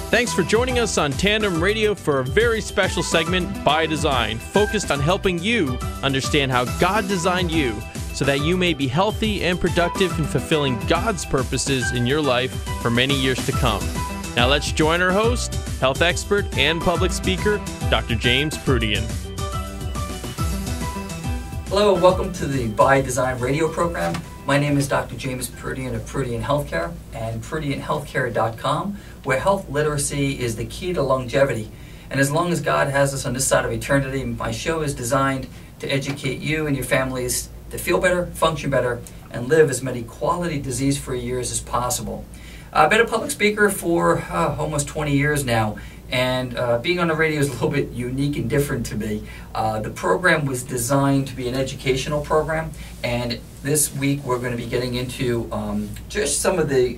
Thanks for joining us on Tandem Radio for a very special segment, By Design, focused on helping you understand how God designed you so that you may be healthy and productive in fulfilling God's purposes in your life for many years to come. Now let's join our host, health expert and public speaker, Dr. James Proodian. Hello, welcome to the By Design radio program. My name is Dr. James Proodian of Proodian Healthcare and ProodianHealthcare.com, where health literacy is the key to longevity. And as long as God has us on this side of eternity, my show is designed to educate you and your families to feel better, function better, and live as many quality disease-free years as possible. I've been a public speaker for almost 20 years now, and being on the radio is a little bit unique and different to me. The program was designed to be an educational program, and this week we're going to be getting into just some of the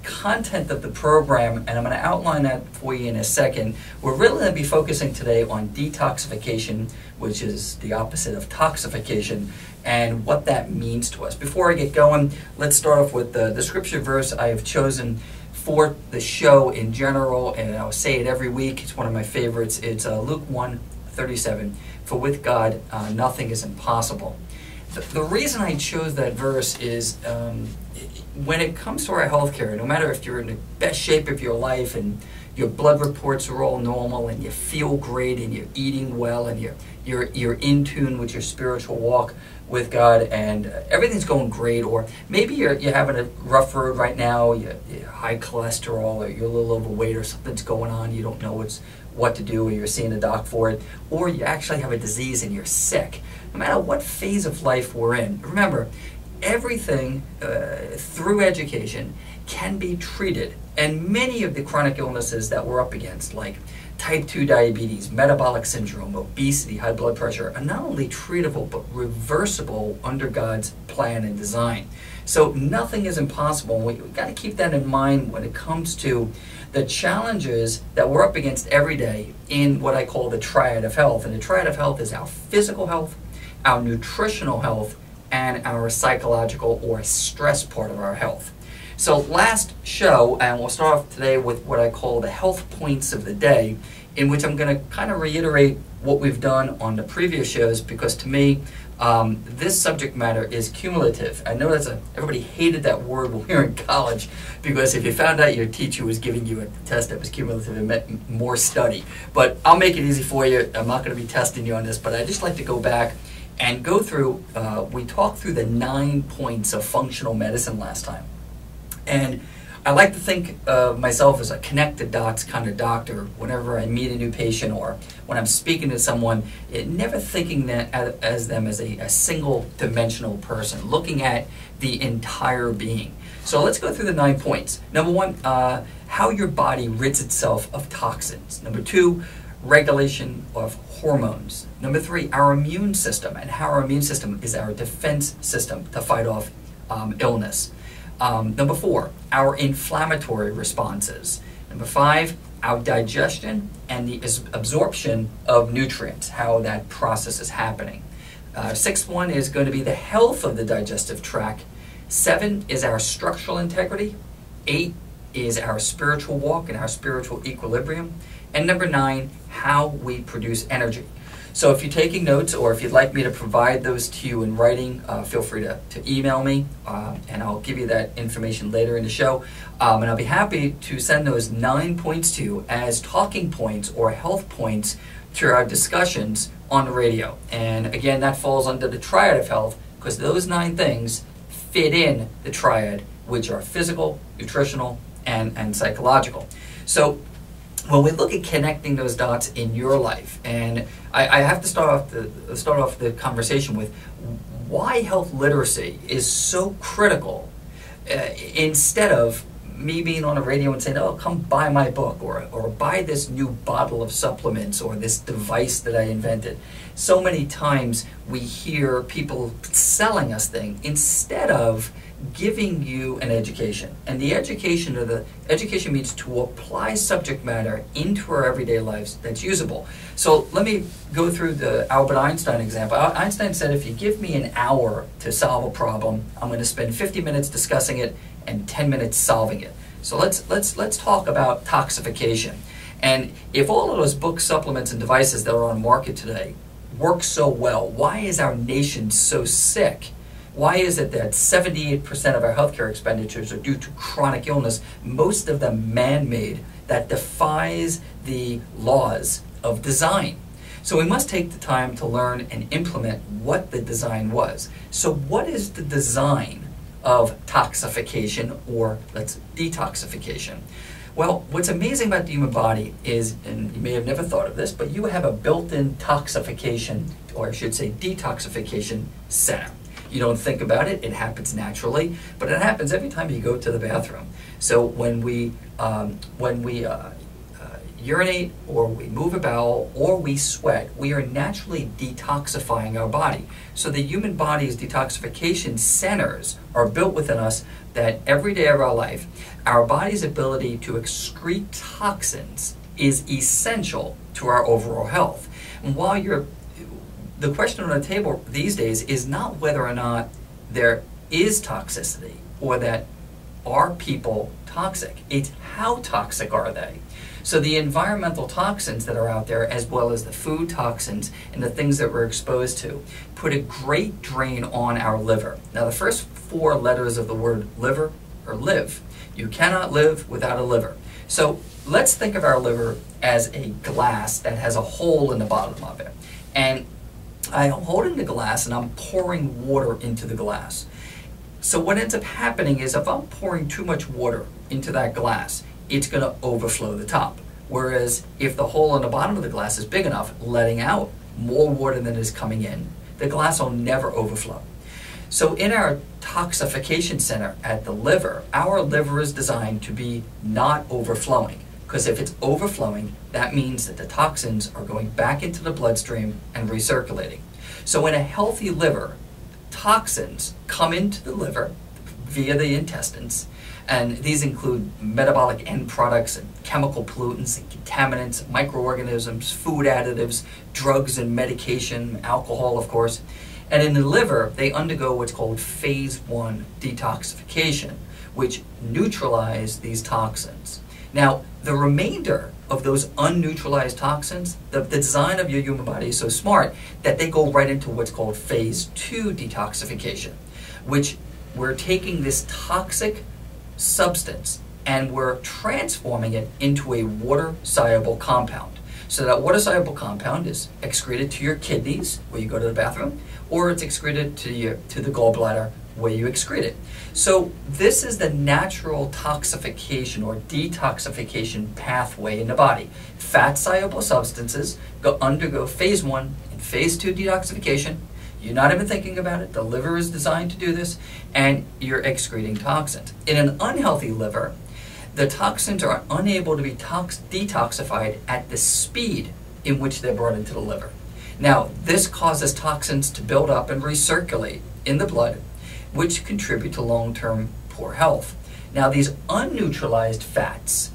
content of the program, and I'm going to outline that for you in a second. We're really going to be focusing today on detoxification, which is the opposite of toxification, and what that means to us. Before I get going, let's start off with the scripture verse I have chosen for the show in general, and I'll say it every week. It's one of my favorites. It's Luke 1:37. For with God, nothing is impossible. The reason I chose that verse is when it comes to our healthcare, no matter if you're in the best shape of your life and your blood reports are all normal and you feel great and you're eating well and you're in tune with your spiritual walk with God and everything's going great, or maybe you're having a rough road right now, you're high cholesterol, or you're a little overweight, or something's going on, you don't know what to do, or you're seeing a doc for it, or you actually have a disease and you're sick. No matter what phase of life we're in, remember, everything through education can be treated. And many of the chronic illnesses that we're up against, like type 2 diabetes, metabolic syndrome, obesity, high blood pressure, are not only treatable but reversible under God's plan and design. So nothing is impossible. We've got to keep that in mind when it comes to the challenges that we're up against every day in what I call the Triad of Health. And the Triad of Health is our physical health, our nutritional health, and our psychological or stress part of our health. So last show, and we'll start off today with what I call the health points of the day, in which I'm going to kind of reiterate what we've done on the previous shows, because to me, this subject matter is cumulative. I know everybody hated that word when we were in college, because if you found out your teacher was giving you a test that was cumulative, it meant more study. But I'll make it easy for you. I'm not going to be testing you on this, but I just like to go back and go through, we talked through the 9 points of functional medicine last time. And I like to think of myself as a connect-the-dots kind of doctor whenever I meet a new patient or when I'm speaking to someone, never thinking that as them as a single-dimensional person, looking at the entire being. So let's go through the 9 points. Number 1, how your body rids itself of toxins. Number 2, regulation of hormones. Number 3, our immune system, and how our immune system is our defense system to fight off illness. Number 4, our inflammatory responses. Number 5, our digestion and the absorption of nutrients, how that process is happening. 6th one is going to be the health of the digestive tract. 7 is our structural integrity. 8 is our spiritual walk and our spiritual equilibrium. And number 9, how we produce energy. So if you're taking notes, or if you'd like me to provide those to you in writing, feel free to email me, and I'll give you that information later in the show. And I'll be happy to send those 9 points to you as talking points or health points to our discussions on the radio. And again, that falls under the Triad of Health, because those 9 things fit in the triad, which are physical, nutritional, and psychological. So when we look at connecting those dots in your life, and I have to start off the conversation with why health literacy is so critical, instead of me being on the radio and saying, oh, come buy my book, or buy this new bottle of supplements, or this device that I invented. So many times we hear people selling us things instead of giving you an education. And the education means to apply subject matter into our everyday lives that's usable. So let me go through the Albert Einstein example. Einstein said, if you give me an hour to solve a problem, I'm going to spend 50 minutes discussing it and 10 minutes solving it. So let's talk about toxification. And if all of those books, supplements, and devices that are on the market today work so well, why is our nation so sick? Why is it that 78% of our healthcare expenditures are due to chronic illness, most of them man-made, that defies the laws of design? So we must take the time to learn and implement what the design was. So what is the design of toxification, or let's detoxification? Well, what's amazing about the human body is, and you may have never thought of this, but you have a built-in toxification, or I should say detoxification center. You don't think about it, it happens naturally, but it happens every time you go to the bathroom. So when we urinate, or we move a bowel, or we sweat, we are naturally detoxifying our body. So the human body's detoxification centers are built within us, that every day of our life, our body's ability to excrete toxins is essential to our overall health. And while the question on the table these days is not whether or not there is toxicity, or that are people toxic, it's how toxic are they. So the environmental toxins that are out there, as well as the food toxins and the things that we're exposed to, put a great drain on our liver. Now the first 4 letters of the word liver are live. You cannot live without a liver. So let's think of our liver as a glass that has a hole in the bottom of it. And I'm holding the glass and I'm pouring water into the glass. So what ends up happening is, if I'm pouring too much water into that glass, it's going to overflow the top. Whereas if the hole on the bottom of the glass is big enough, letting out more water than is coming in, the glass will never overflow. So in our toxification center at the liver, our liver is designed to be not overflowing. Because if it's overflowing, that means that the toxins are going back into the bloodstream and recirculating. So in a healthy liver, toxins come into the liver via the intestines, and these include metabolic end products and chemical pollutants and contaminants, microorganisms, food additives, drugs and medication, alcohol, of course. And in the liver, they undergo what's called phase 1 detoxification, which neutralize these toxins. Now, the remainder of those unneutralized toxins, the design of your human body is so smart that they go right into what's called phase 2 detoxification, which we're taking this toxic substance and we're transforming it into a water-soluble compound. So that water-soluble compound is excreted to your kidneys, where you go to the bathroom, or it's excreted to the gallbladder, where you excrete it. So this is the natural toxification or detoxification pathway in the body. Fat-soluble substances undergo phase 1 and phase 2 detoxification. You're not even thinking about it. The liver is designed to do this, and you're excreting toxins. In an unhealthy liver, the toxins are unable to be detoxified at the speed in which they're brought into the liver. Now, this causes toxins to build up and recirculate in the blood, which contribute to long-term poor health. Now, these unneutralized fats,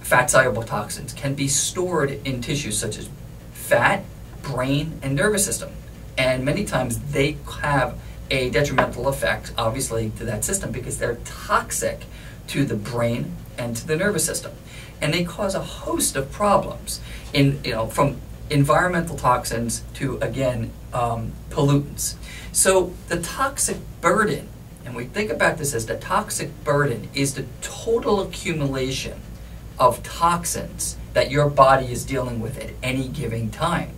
fat-soluble toxins, can be stored in tissues such as fat, brain, and nervous system. And many times they have a detrimental effect, obviously, to that system because they're toxic to the brain and to the nervous system. And they cause a host of problems, from environmental toxins to, again, pollutants. So the toxic burden, and we think about this as the toxic burden, is the total accumulation of toxins that your body is dealing with at any given time.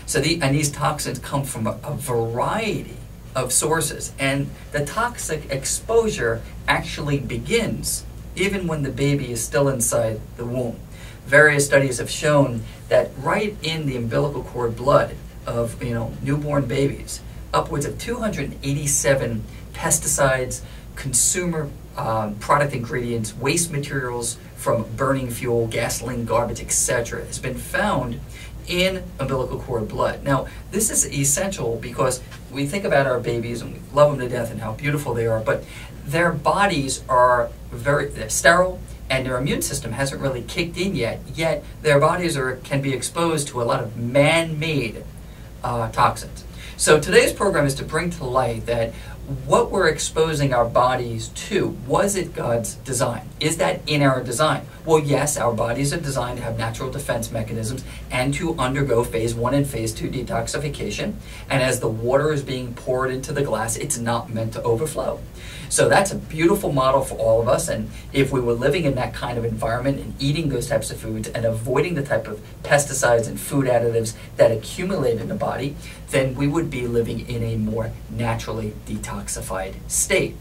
So these toxins come from a variety of sources, and the toxic exposure actually begins even when the baby is still inside the womb. Various studies have shown that right in the umbilical cord blood of newborn babies, upwards of 287 pesticides, consumer product ingredients, waste materials from burning fuel, gasoline, garbage, etc., has been found in umbilical cord blood. Now, this is essential because we think about our babies and we love them to death and how beautiful they are, but their bodies are they're sterile, and their immune system hasn't really kicked in yet their bodies can be exposed to a lot of man-made toxins. So today's program is to bring to light that what we're exposing our bodies to, was it God's design? Is that in our design? Well, yes, our bodies are designed to have natural defense mechanisms and to undergo phase 1 and phase 2 detoxification. And as the water is being poured into the glass, it's not meant to overflow. So that's a beautiful model for all of us. And if we were living in that kind of environment and eating those types of foods and avoiding the type of pesticides and food additives that accumulate in the body, then we would be living in a more naturally detoxified state.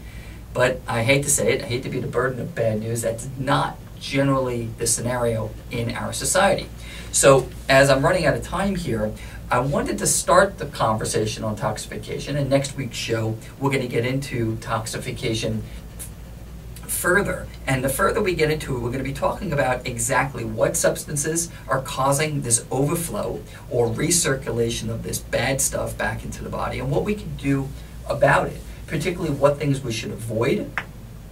But I hate to say it, I hate to be the burden of bad news, that's not generally the scenario in our society. So as I'm running out of time here, I wanted to start the conversation on toxification, and next week's show we're going to get into toxification further. And the further we get into it, we're going to be talking about exactly what substances are causing this overflow or recirculation of this bad stuff back into the body and what we can do about it, particularly what things we should avoid,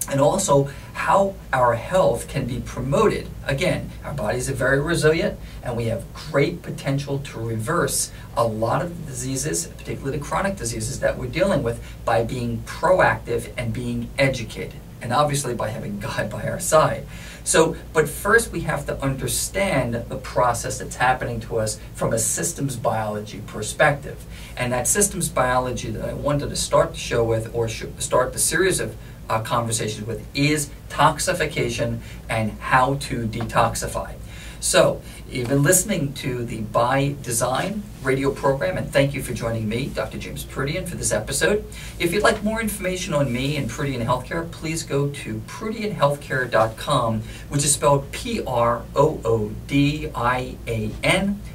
and also how our health can be promoted. Again, our bodies are very resilient and we have great potential to reverse a lot of the diseases, particularly the chronic diseases that we're dealing with, by being proactive and being educated. And obviously by having God by our side. So, but first we have to understand the process that's happening to us from a systems biology perspective. And that systems biology that I wanted to start the show with, or start the series of conversations with, is toxification and how to detoxify. So, you've been listening to the By Design radio program, and thank you for joining me, Dr. James Proodian, for this episode. If you'd like more information on me and Proodian Healthcare, please go to ProodianHealthcare.com, which is spelled Proodian,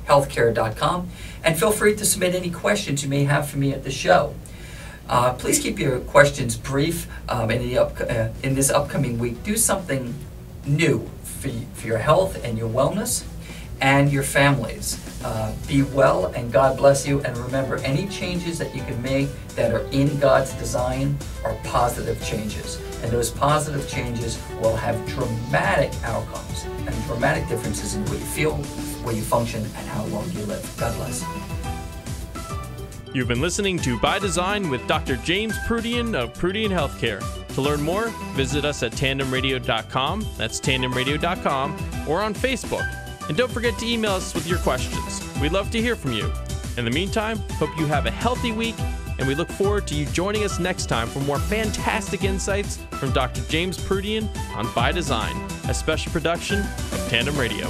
healthcare.com, and feel free to submit any questions you may have for me at the show. Please keep your questions brief. In this upcoming week, do something new for your health and your wellness and your families. Be well and God bless you. And remember, any changes that you can make that are in God's design are positive changes. And those positive changes will have dramatic outcomes and dramatic differences in what you feel, where you function, and how long you live. God bless. You've been listening to By Design with Dr. James Proodian of Proodian Healthcare. To learn more, visit us at tandemradio.com, that's tandemradio.com, or on Facebook. And don't forget to email us with your questions. We'd love to hear from you. In the meantime, hope you have a healthy week, and we look forward to you joining us next time for more fantastic insights from Dr. James Proodian on By Design, a special production of Tandem Radio.